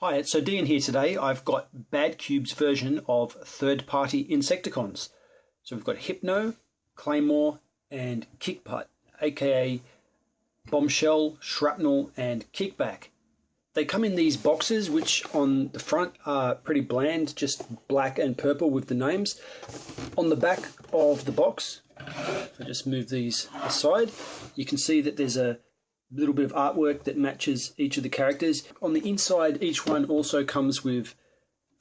Hi, it's odeean here today. I've got Badcube's version of Party Insecticons. So we've got Hypno, Claymore, and Kickback, aka Bombshell, Shrapnel, and Kickback. They come in these boxes, which on the front are pretty bland, just black and purple with the names. On the back of the box, if I just move these aside, you can see that there's a little bit of artwork that matches each of the characters. On the inside, each one also comes with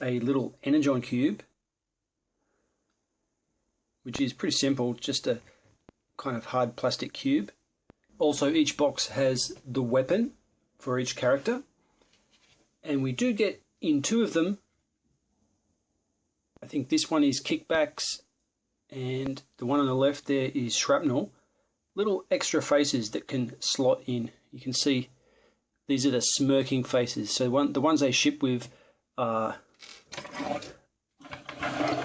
a little energon cube, which is pretty simple, just a kind of hard plastic cube. Also, each box has the weapon for each character, and we do get in two of them. I think this one is Kickback's and the one on the left there is Shrapnel. Little extra faces that can slot in. You can see these are the smirking faces. So the ones they ship with are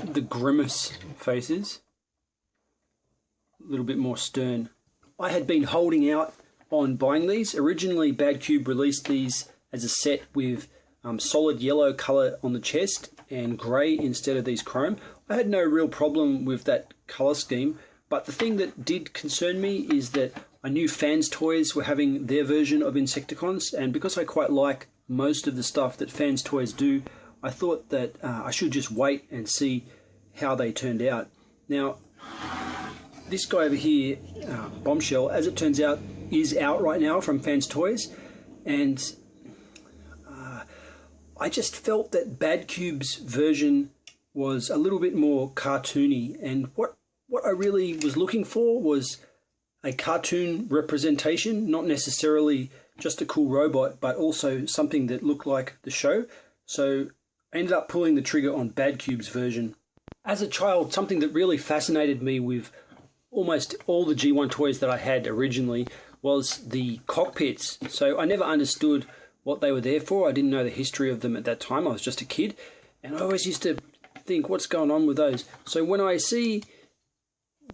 the grimace faces. A little bit more stern. I had been holding out on buying these. Originally, Badcube released these as a set with solid yellow colour on the chest and grey instead of these chrome. I had no real problem with that colour scheme. But the thing that did concern me is that I knew Fans Toys were having their version of Insecticons, and because I quite like most of the stuff that Fans Toys do, I thought that I should just wait and see how they turned out. Now, this guy over here, Bombshell, as it turns out, is out right now from Fans Toys, and I just felt that Badcube's version was a little bit more cartoony, and what I really was looking for was a cartoon representation, not necessarily just a cool robot, but also something that looked like the show. So I ended up pulling the trigger on Badcube's version. As a child, something that really fascinated me with almost all the G1 toys that I had originally was the cockpits. So I never understood what they were there for. I didn't know the history of them at that time. I was just a kid, and I always used to think, what's going on with those? So when I see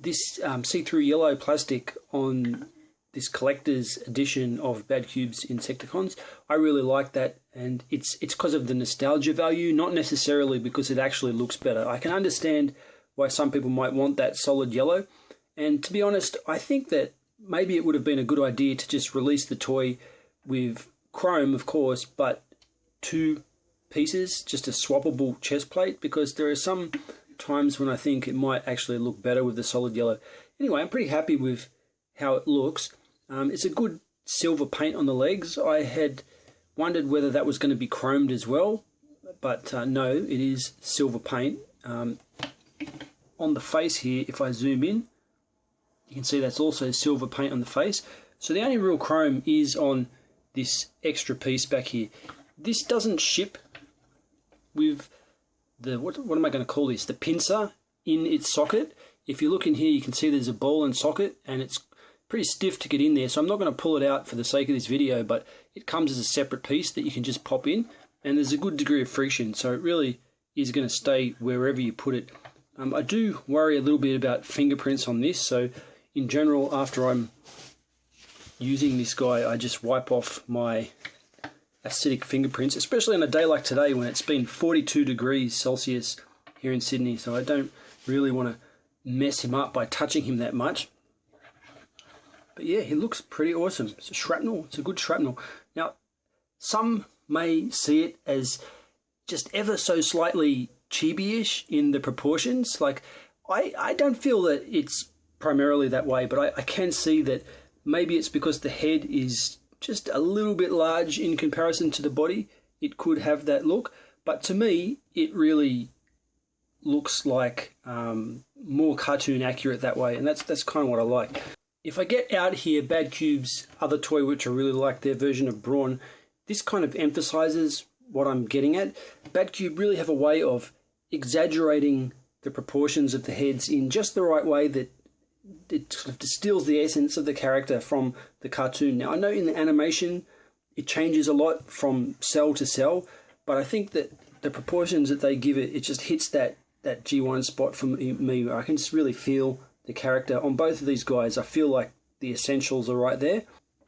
this see-through yellow plastic on this collector's edition of Badcube's Insecticons, I really like that, and it's because of the nostalgia value, not necessarily because it actually looks better. I can understand why some people might want that solid yellow, and to be honest, I think that maybe it would have been a good idea to just release the toy with chrome, of course, but two pieces, just a swappable chest plate, because there are some times when I think it might actually look better with the solid yellow. Anyway, I'm pretty happy with how it looks. It's a good silver paint on the legs. I had wondered whether that was going to be chromed as well, but no, it is silver paint. On the face here, if I zoom in, you can see that's also silver paint on the face. So the only real chrome is on this extra piece back here. This doesn't ship with the, what am I going to call this? The pincer in its socket. If you look in here, you can see there's a ball and socket, and it's pretty stiff to get in there. So I'm not going to pull it out for the sake of this video, but it comes as a separate piece that you can just pop in, and there's a good degree of friction. So it really is going to stay wherever you put it. I do worry a little bit about fingerprints on this. So in general, after I'm using this guy, I just wipe off my acidic fingerprints, especially on a day like today when it's been 42 degrees Celsius here in Sydney, so I don't really want to mess him up by touching him that much. But yeah, he looks pretty awesome. It's a shrapnel, it's a good shrapnel. Now, some may see it as just ever so slightly chibi-ish in the proportions. Like, I don't feel that it's primarily that way, but I can see that maybe it's because the head is just a little bit large in comparison to the body. It could have that look, but to me it really looks like more cartoon accurate that way, and that's kind of what I like. If I get out here Badcube's other toy, which I really like, their version of Brawn, this kind of emphasizes what I'm getting at. Badcube really have a way of exaggerating the proportions of the heads in just the right way that it sort of distills the essence of the character from the cartoon. Now, I know in the animation it changes a lot from cell to cell, but I think that the proportions that they give it, it just hits that G1 spot for me. I can just really feel the character on both of these guys. I feel like the essentials are right there.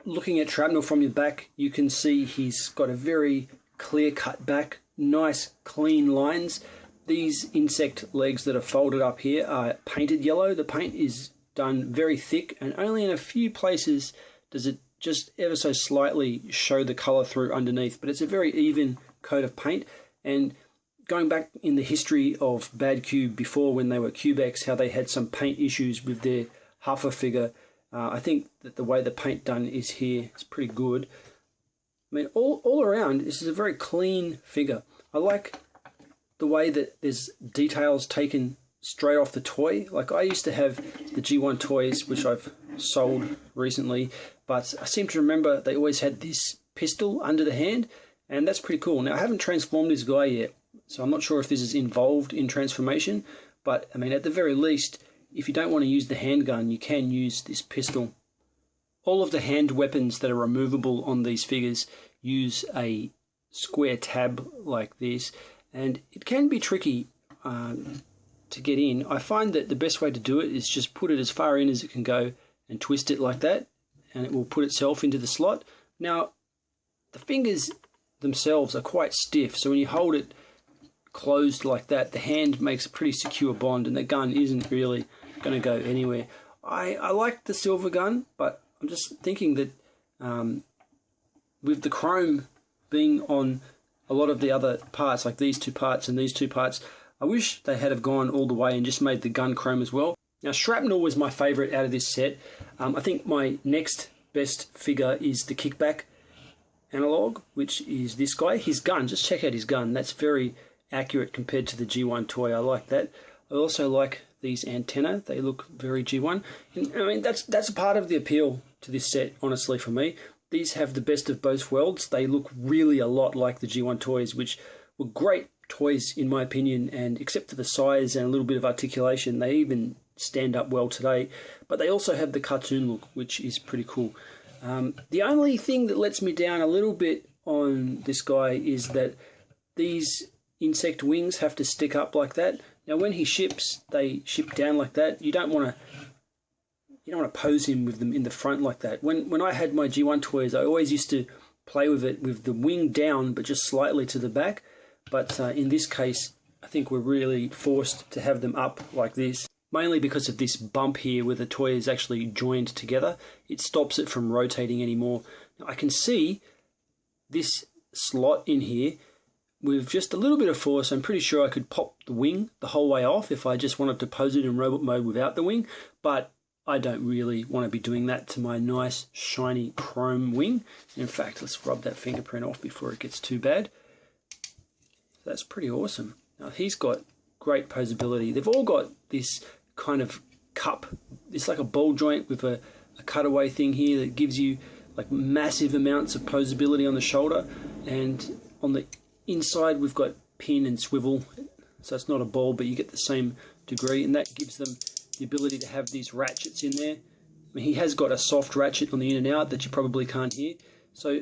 Looking at Shrapnel from your back, you can see he's got a very clear cut back, nice clean lines. These insect legs that are folded up here are painted yellow. The paint is done very thick, and only in a few places does it just ever so slightly show the color through underneath, but it's a very even coat of paint. And going back in the history of Badcube before, when they were Cubex, how they had some paint issues with their Huffer figure, I think that the way the paint done is here is pretty good. I mean, all around, this is a very clean figure. I like the way that there's details taken straight off the toy. Like, I used to have the G1 toys, which I've sold recently, but I seem to remember they always had this pistol under the hand, and that's pretty cool. Now, I haven't transformed this guy yet, so I'm not sure if this is involved in transformation, but I mean, at the very least, if you don't want to use the handgun, you can use this pistol. All of the hand weapons that are removable on these figures use a square tab like this, and it can be tricky to get in. I find that the best way to do it is just put it as far in as it can go and twist it like that, and it will put itself into the slot. Now, the fingers themselves are quite stiff, so when you hold it closed like that, the hand makes a pretty secure bond, and the gun isn't really going to go anywhere. I like the silver gun, but I'm just thinking that with the chrome being on a lot of the other parts, like these two parts and these two parts, I wish they had have gone all the way and just made the gun chrome as well. Now, Shrapnel was my favourite out of this set. I think my next best figure is the Kickback Analog, which is this guy. His gun, just check out his gun. That's very accurate compared to the G1 toy. I like that. I also like these antennae. They look very G1. And, I mean, that's a part of the appeal to this set, honestly, for me. These have the best of both worlds. They look really a lot like the G1 toys, which were great toys in my opinion, and except for the size and a little bit of articulation, they even stand up well today. But they also have the cartoon look, which is pretty cool. The only thing that lets me down a little bit on this guy is that these insect wings have to stick up like that. Now, when he ships, they ship down like that. You don't want to pose him with them in the front like that. When I had my G1 toys, I always used to play with it with the wing down, but just slightly to the back. But in this case, I think we're really forced to have them up like this, mainly because of this bump here where the toy is actually joined together. It stops it from rotating anymore. Now, I can see this slot in here. With just a little bit of force, I'm pretty sure I could pop the wing the whole way off if I just wanted to pose it in robot mode without the wing, but I don't really want to be doing that to my nice shiny chrome wing. In fact, let's rub that fingerprint off before it gets too bad. That's pretty awesome. Now, he's got great posability. They've all got this kind of cup. It's like a ball joint with a cutaway thing here that gives you like massive amounts of posability on the shoulder, and on the inside we've got pin and swivel, so it's not a ball, but you get the same degree, and that gives them the ability to have these ratchets in there. I mean, he has got a soft ratchet on the in and out that you probably can't hear, so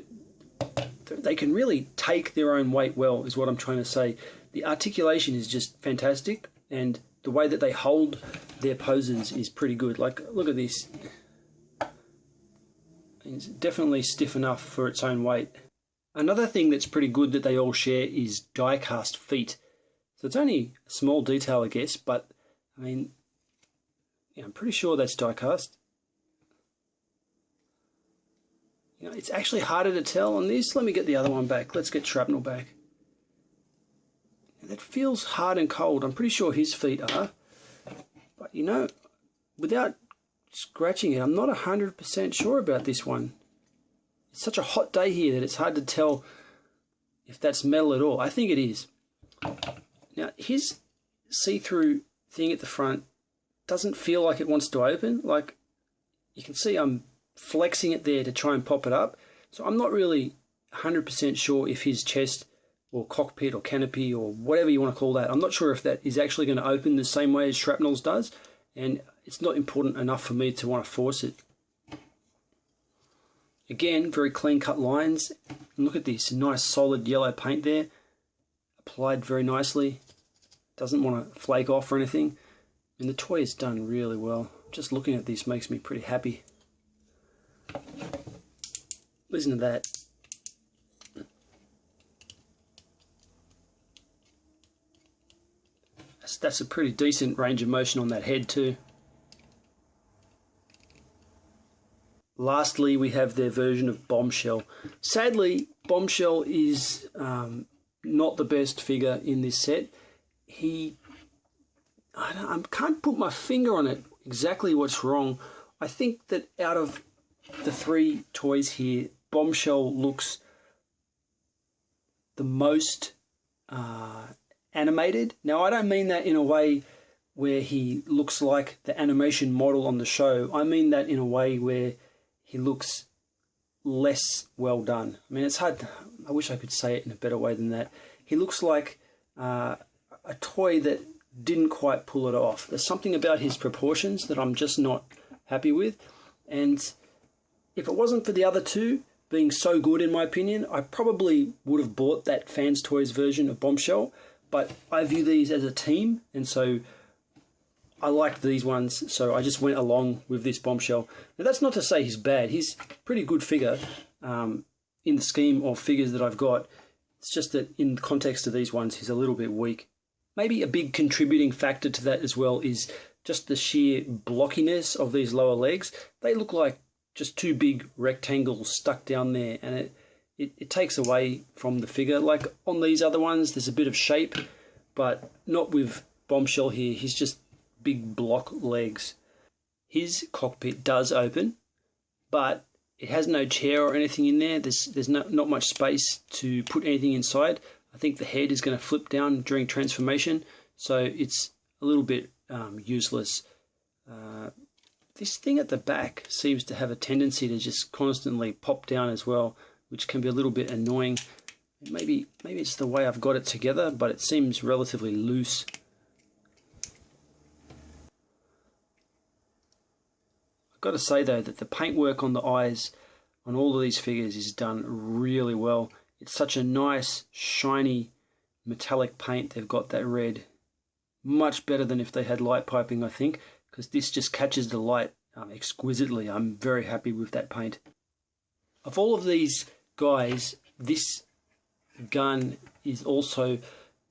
they can really take their own weight well, is what I'm trying to say. The articulation is just fantastic, and the way that they hold their poses is pretty good. Like, look at this. It's definitely stiff enough for its own weight. Another thing that's pretty good that they all share is die-cast feet. So it's only a small detail, I guess, but I mean, yeah, I'm pretty sure that's die-cast. You know, it's actually harder to tell on this. Let me get the other one back. Let's get Shrapnel back. That feels hard and cold. I'm pretty sure his feet are. But you know, without scratching it, I'm not 100% sure about this one. It's such a hot day here that it's hard to tell if that's metal at all. I think it is. Now, his see-through thing at the front doesn't feel like it wants to open. Like, you can see I'm flexing it there to try and pop it up. So I'm not really 100% sure if his chest or cockpit or canopy or whatever you want to call that, I'm not sure if that is actually going to open the same way as Shrapnel's does, and it's not important enough for me to want to force it. Again, very clean cut lines. And look at this, nice solid yellow paint there, applied very nicely. Doesn't want to flake off or anything. And the toy is done really well. Just looking at this makes me pretty happy. Listen to that. That's a pretty decent range of motion on that head too. Lastly, we have their version of Bombshell. Sadly, Bombshell is not the best figure in this set. I can't put my finger on it exactly what's wrong. I think that out of the three toys here, Bombshell looks the most animated. Now, I don't mean that in a way where he looks like the animation model on the show. I mean that in a way where he looks less well done. I mean, it's hard. I wish I could say it in a better way than that. He looks like a toy that didn't quite pull it off. There's something about his proportions that I'm just not happy with. And if it wasn't for the other two being so good, in my opinion, I probably would have bought that Fans Toys version of Bombshell. But I view these as a team, and so I liked these ones, so I just went along with this Bombshell. Now, that's not to say he's bad. He's a pretty good figure in the scheme of figures that I've got. It's just that in the context of these ones, he's a little bit weak. Maybe a big contributing factor to that as well is just the sheer blockiness of these lower legs. They look like just two big rectangles stuck down there, and it takes away from the figure. Like on these other ones, there's a bit of shape, but not with Bombshell here. He's just big block legs. His cockpit does open, but it has no chair or anything in there. There's not much space to put anything inside. I think the head is going to flip down during transformation, so it's a little bit useless. This thing at the back seems to have a tendency to just constantly pop down as well, which can be a little bit annoying. Maybe it's the way I've got it together, but it seems relatively loose. I've got to say though that the paintwork on the eyes on all of these figures is done really well. It's such a nice, shiny, metallic paint. They've got that red. Much better than if they had light piping, I think, because this just catches the light exquisitely. I'm very happy with that paint. Of all of these guys, this gun is also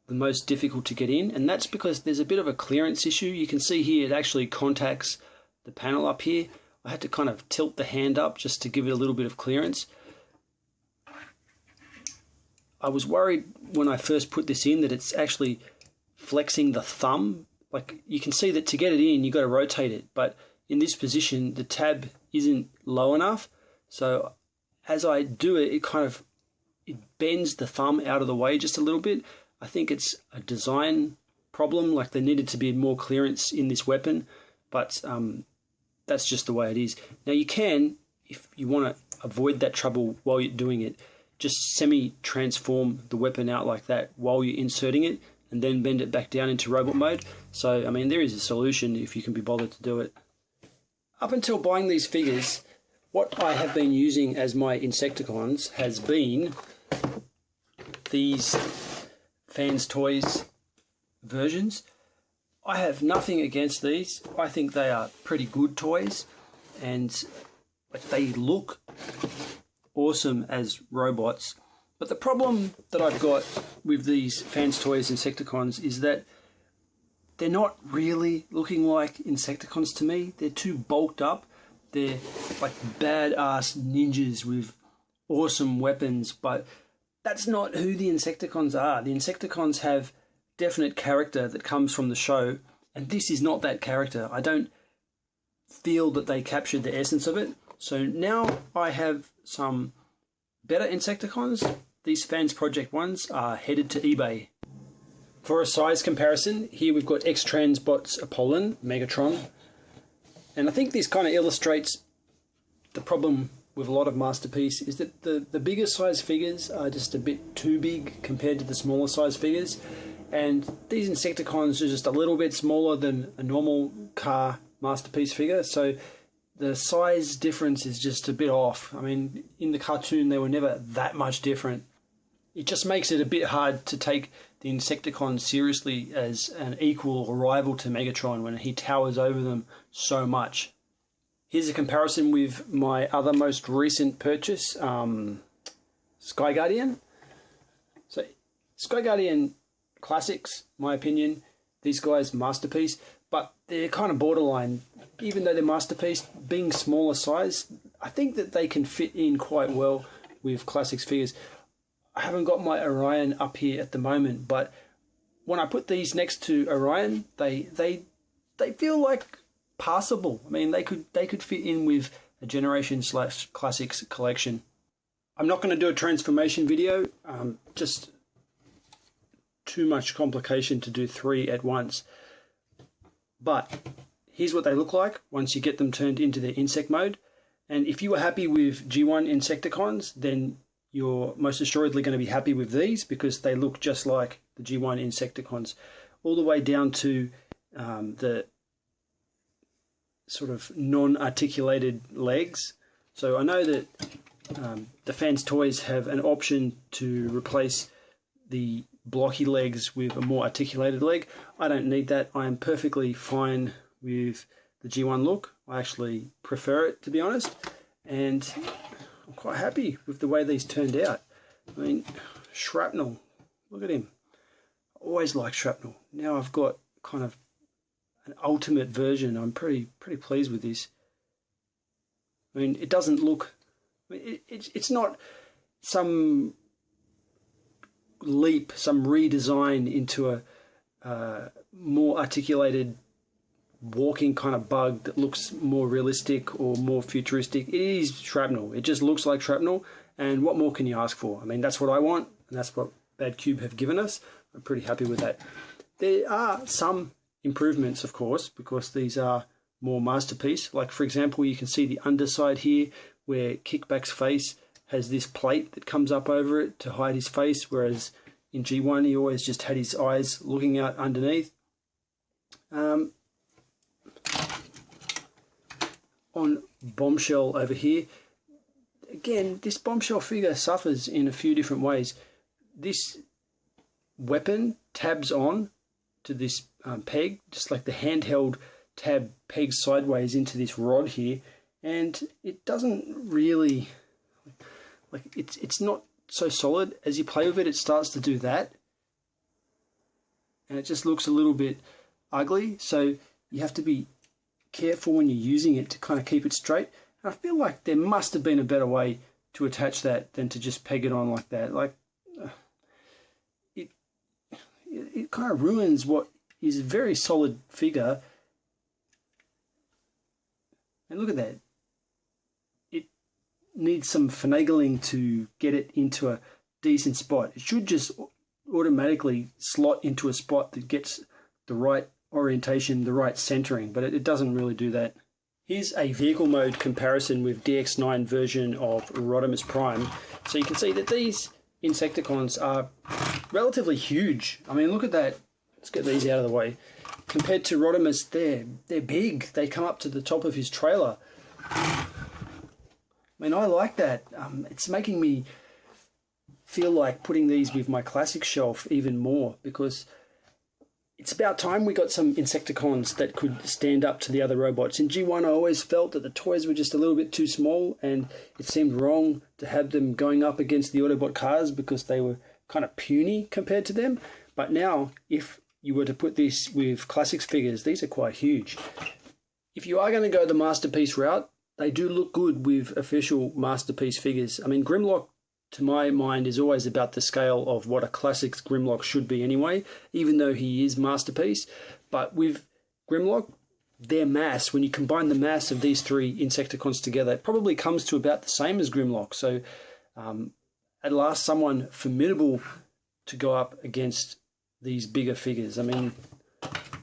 the most difficult to get in, and that's because there's a bit of a clearance issue. You can see here it actually contacts the panel up here. I had to kind of tilt the hand up just to give it a little bit of clearance. I was worried when I first put this in that it's actually flexing the thumb. Like you can see that to get it in, you've got to rotate it, but in this position the tab isn't low enough, so as I do it, it bends the thumb out of the way just a little bit. I think it's a design problem, like there needed to be more clearance in this weapon, but that's just the way it is. Now you can, if you want to avoid that trouble while you're doing it, just semi-transform the weapon out like that while you're inserting it, and then bend it back down into robot mode. So, I mean, there is a solution if you can be bothered to do it. Up until buying these figures, what I have been using as my Insecticons has been these Fans Toys versions. I have nothing against these. I think they are pretty good toys, and they look awesome as robots. But the problem that I've got with these Fans Toys Insecticons is that they're not really looking like Insecticons to me. They're too bulked up. They're like badass ninjas with awesome weapons, but that's not who the Insecticons are. The Insecticons have definite character that comes from the show, and this is not that character. I don't feel that they captured the essence of it. So now I have some better Insecticons. These Fans Project ones are headed to eBay. For a size comparison, here we've got X-Transbots Apollon, Megatron. And I think this kind of illustrates the problem with a lot of Masterpiece, is that the bigger size figures are just a bit too big compared to the smaller size figures. And these Insecticons are just a little bit smaller than a normal car Masterpiece figure. So the size difference is just a bit off. I mean, in the cartoon, they were never that much different. It just makes it a bit hard to take the Insecticons seriously as an equal or rival to Megatron when he towers over them so much. Here's a comparison with my other most recent purchase, Sky Guardian. So, Sky Guardian Classics, my opinion, these guys, Masterpiece, but they're kind of borderline. Even though they're Masterpiece, being smaller size, I think that they can fit in quite well with Classics figures. I haven't got my Orion up here at the moment, but when I put these next to Orion, they feel like passable. I mean, they could fit in with a Generation/Classics collection. I'm not going to do a transformation video, just too much complication to do 3 at once. But here's what they look like once you get them turned into their insect mode. And if you were happy with G1 Insecticons, then you're most assuredly going to be happy with these, because they look just like the G1 Insecticons, all the way down to the sort of non-articulated legs. So I know that the Fans Toys have an option to replace the blocky legs with a more articulated leg. I don't need that. I am perfectly fine with the G1 look. I actually prefer it, to be honest, and I'm quite happy with the way these turned out. I mean, Shrapnel, look at him. I always liked Shrapnel. Now I've got kind of an ultimate version. I'm pretty pleased with this. I mean, it doesn't look, it's not some leap, some redesign into a more articulated walking kind of bug that looks more realistic or more futuristic. It is Shrapnel. It just looks like Shrapnel, and what more can you ask for? I mean, that's what I want, and that's what Badcube have given us. I'm pretty happy with that. There are some improvements, of course, because these are more Masterpiece. Like, for example, you can see the underside here where Kickback's face has this plate that comes up over it to hide his face, whereas in G1 he always just had his eyes looking out underneath. On Bombshell over here, again, this Bombshell figure suffers in a few different ways. This weapon tabs on to this peg, just like the handheld tab pegs sideways into this rod here, and it doesn't really, like, it's not so solid. As you play with it, it starts to do that, and it just looks a little bit ugly, so you have to be careful when you're using it to kind of keep it straight. And I feel like there must have been a better way to attach that than to just peg it on like that. Like, it kind of ruins what is a very solid figure. And look at that. It needs some finagling to get it into a decent spot. It should just automatically slot into a spot that gets the right orientation, the right centering, but it doesn't really do that. Here's a vehicle mode comparison with DX9 version of Rodimus Prime. So you can see that these Insecticons are relatively huge. I mean, look at that. Let's get these out of the way. Compared to Rodimus, they're big. They come up to the top of his trailer. I mean, I like that. It's making me feel like putting these with my classic shelf even more, because it's about time we got some Insecticons that could stand up to the other robots. In G1, I always felt that the toys were just a little bit too small, and it seemed wrong to have them going up against the Autobot cars because they were kind of puny compared to them. But now, if you were to put this with Classics figures, these are quite huge. If you are going to go the Masterpiece route, they do look good with official Masterpiece figures. I mean, Grimlock, to my mind, is always about the scale of what a Classics Grimlock should be anyway, even though he is Masterpiece. But with Grimlock, their mass, when you combine the mass of these three Insecticons together, it probably comes to about the same as Grimlock. So at last, someone formidable to go up against these bigger figures. I mean,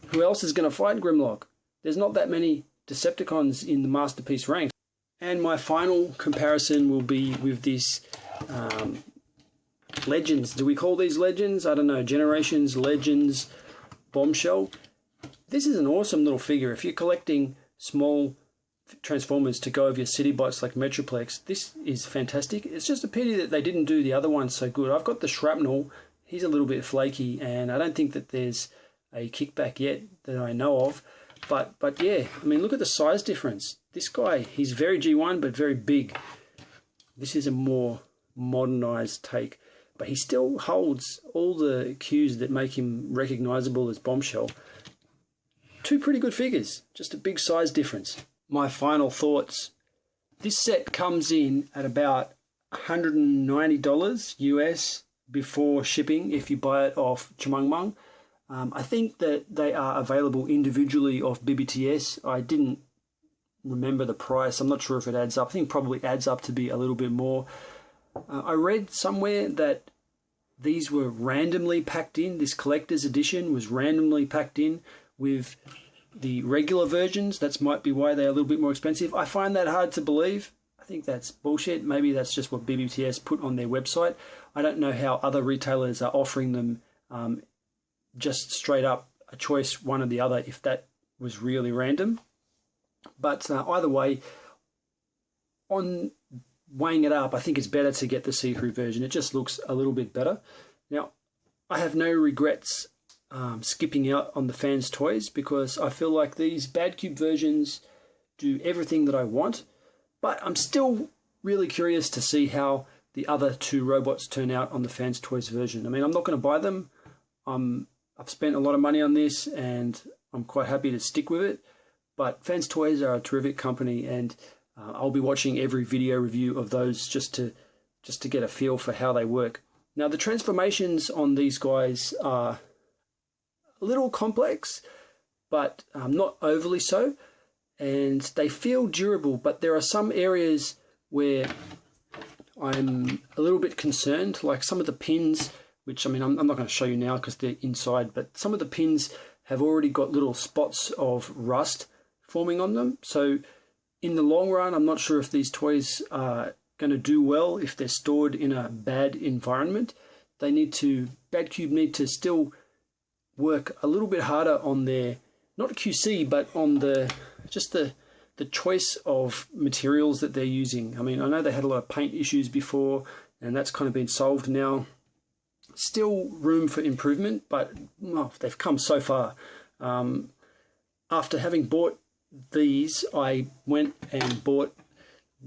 who else is going to fight Grimlock? There's not that many Decepticons in the Masterpiece ranks. And my final comparison will be with this Legends. Do we call these Legends? I don't know. Generations, Legends, Bombshell. This is an awesome little figure. If you're collecting small Transformers to go over your city bots like Metroplex, this is fantastic. It's just a pity that they didn't do the other ones so good. I've got the Shrapnel. He's a little bit flaky, and I don't think that there's a Kickback yet that I know of. But yeah, I mean, look at the size difference. This guy, he's very G1, but very big. This is a more modernized take. but he still holds all the cues that make him recognizable as Bombshell. Two pretty good figures, just a big size difference. My final thoughts. This set comes in at about $190 US before shipping if you buy it off Chumung. I think that they are available individually off BBTS. I didn't remember the price. I'm not sure if it adds up. I think it probably adds up to be a little bit more. I read somewhere that these were randomly packed in. This collector's edition was randomly packed in with the regular versions. That might be why they're a little bit more expensive. I find that hard to believe. I think that's bullshit. Maybe that's just what BBTS put on their website. I don't know how other retailers are offering them just straight up a choice, one or the other, if that was really random. But either way, on weighing it up, I think it's better to get the see-through version. It just looks a little bit better. Now, I have no regrets skipping out on the fans' toys because I feel like these Badcube versions do everything that I want, but I'm still really curious to see how the other two robots turn out on the fans' toys version. I mean, I'm not going to buy them. I've spent a lot of money on this and I'm quite happy to stick with it, but Fans Toys are a terrific company, and I'll be watching every video review of those just to get a feel for how they work. Now, the transformations on these guys are a little complex, but not overly so, and they feel durable, but there are some areas where I'm a little bit concerned, like some of the pins, which, I mean, I'm not going to show you now because they're inside, but some of the pins have already got little spots of rust forming on them. So in the long run, I'm not sure if these toys are going to do well if they're stored in a bad environment. Badcube need to still work a little bit harder on their, not QC, but on the choice of materials that they're using. I mean, I know they had a lot of paint issues before, and that's kind of been solved now. Still room for improvement, but well, they've come so far. After having bought these, I went and bought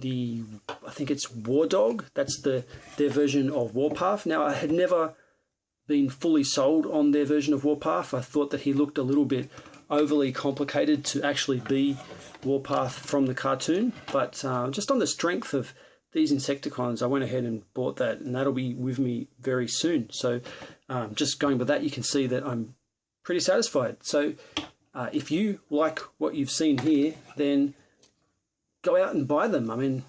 I think it's War Dog. That's their version of Warpath. Now, I had never been fully sold on their version of Warpath. I thought that he looked a little bit overly complicated to actually be Warpath from the cartoon, but just on the strength of these Insecticons, I went ahead and bought that, and that'll be with me very soon. So just going with that, you can see that I'm pretty satisfied. So if you like what you've seen here, then go out and buy them. I mean,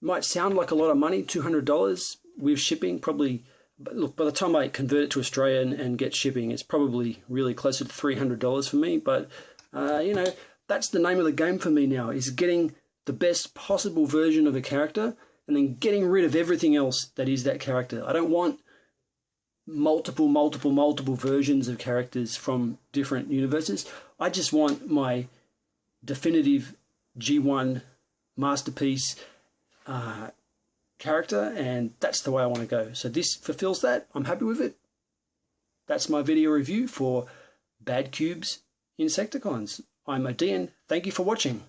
might sound like a lot of money, $200 with shipping, probably, but look, by the time I convert it to Australian and get shipping, it's probably really closer to $300 for me. But, you know, that's the name of the game for me now, is getting the best possible version of a character and then getting rid of everything else that is that character. I don't want multiple versions of characters from different universes. I just want my definitive G1 masterpiece character, and that's the way I want to go. So this fulfills that. I'm happy with it. That's my video review for Badcube's Insecticons. I'm odeean. Thank you for watching.